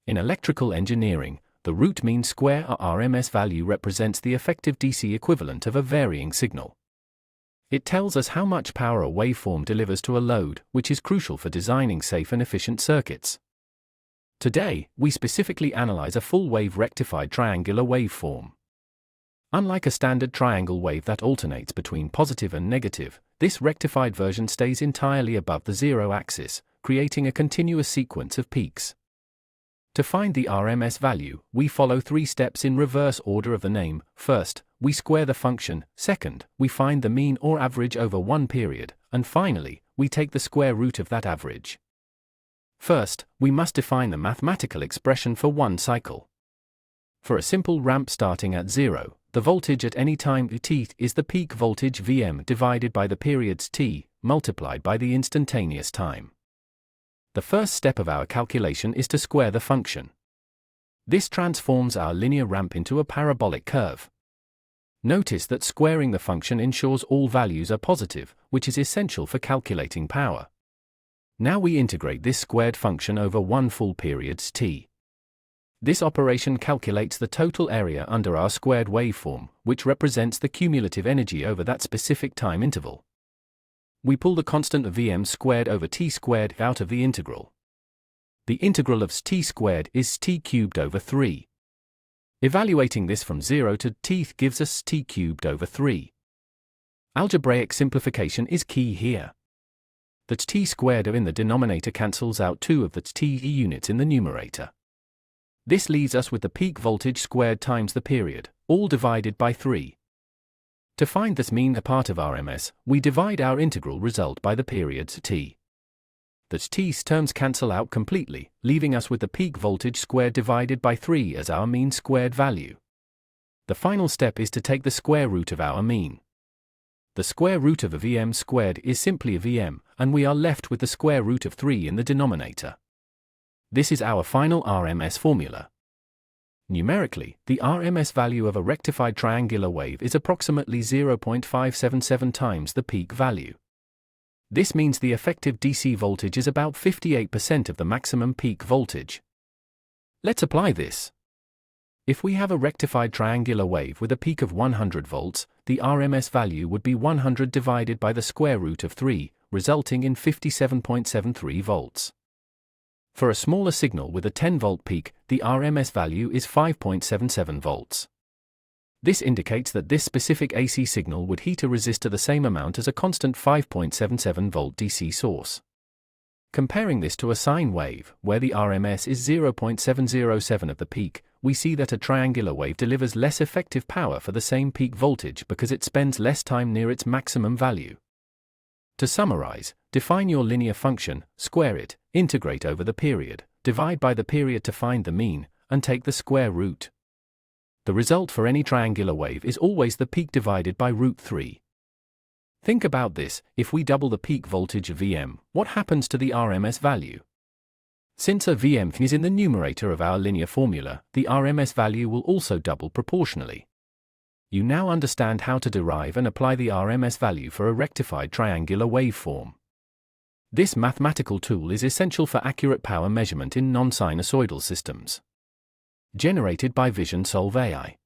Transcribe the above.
In electrical engineering, the root mean square or RMS value represents the effective DC equivalent of a varying signal. It tells us how much power a waveform delivers to a load, which is crucial for designing safe and efficient circuits. Today, we specifically analyze a full-wave rectified triangular waveform. Unlike a standard triangle wave that alternates between positive and negative, this rectified version stays entirely above the zero axis, creating a continuous sequence of peaks. To find the RMS value, we follow three steps in reverse order of the name. First, we square the function. Second, we find the mean or average over one period. And finally, we take the square root of that average. First, we must define the mathematical expression for one cycle. For a simple ramp starting at 0, the voltage at any time t is the peak voltage Vm divided by the periods t, multiplied by the instantaneous time. The first step of our calculation is to square the function. This transforms our linear ramp into a parabolic curve. Notice that squaring the function ensures all values are positive, which is essential for calculating power. Now we integrate this squared function over one full period t. This operation calculates the total area under our squared waveform, which represents the cumulative energy over that specific time interval. We pull the constant Vm squared over t squared out of the integral. The integral of t squared is t cubed over 3. Evaluating this from 0 to t gives us t cubed over 3. Algebraic simplification is key here. The t squared in the denominator cancels out 2 of the t units in the numerator. This leaves us with the peak voltage squared times the period, all divided by 3. To find this mean a part of RMS, we divide our integral result by the periods t. The t's terms cancel out completely, leaving us with the peak voltage squared divided by 3 as our mean squared value. The final step is to take the square root of our mean. The square root of a Vm squared is simply a Vm, and we are left with the square root of 3 in the denominator. This is our final RMS formula. Numerically, the RMS value of a rectified triangular wave is approximately 0.577 times the peak value. This means the effective DC voltage is about 58% of the maximum peak voltage. Let's apply this. If we have a rectified triangular wave with a peak of 100 volts, the RMS value would be 100 divided by the square root of 3, resulting in 57.73 volts. For a smaller signal with a 10-volt peak, the RMS value is 5.77 volts. This indicates that this specific AC signal would heat a resistor the same amount as a constant 5.77-volt DC source. Comparing this to a sine wave, where the RMS is 0.707 of the peak, we see that a triangular wave delivers less effective power for the same peak voltage because it spends less time near its maximum value. To summarize, define your linear function, square it, integrate over the period, divide by the period to find the mean, and take the square root. The result for any triangular wave is always the peak divided by root 3. Think about this: if we double the peak voltage of Vm, what happens to the RMS value? Since a Vm is in the numerator of our linear formula, the RMS value will also double proportionally. You now understand how to derive and apply the RMS value for a rectified triangular waveform. This mathematical tool is essential for accurate power measurement in non-sinusoidal systems. Generated by Vision Solve AI.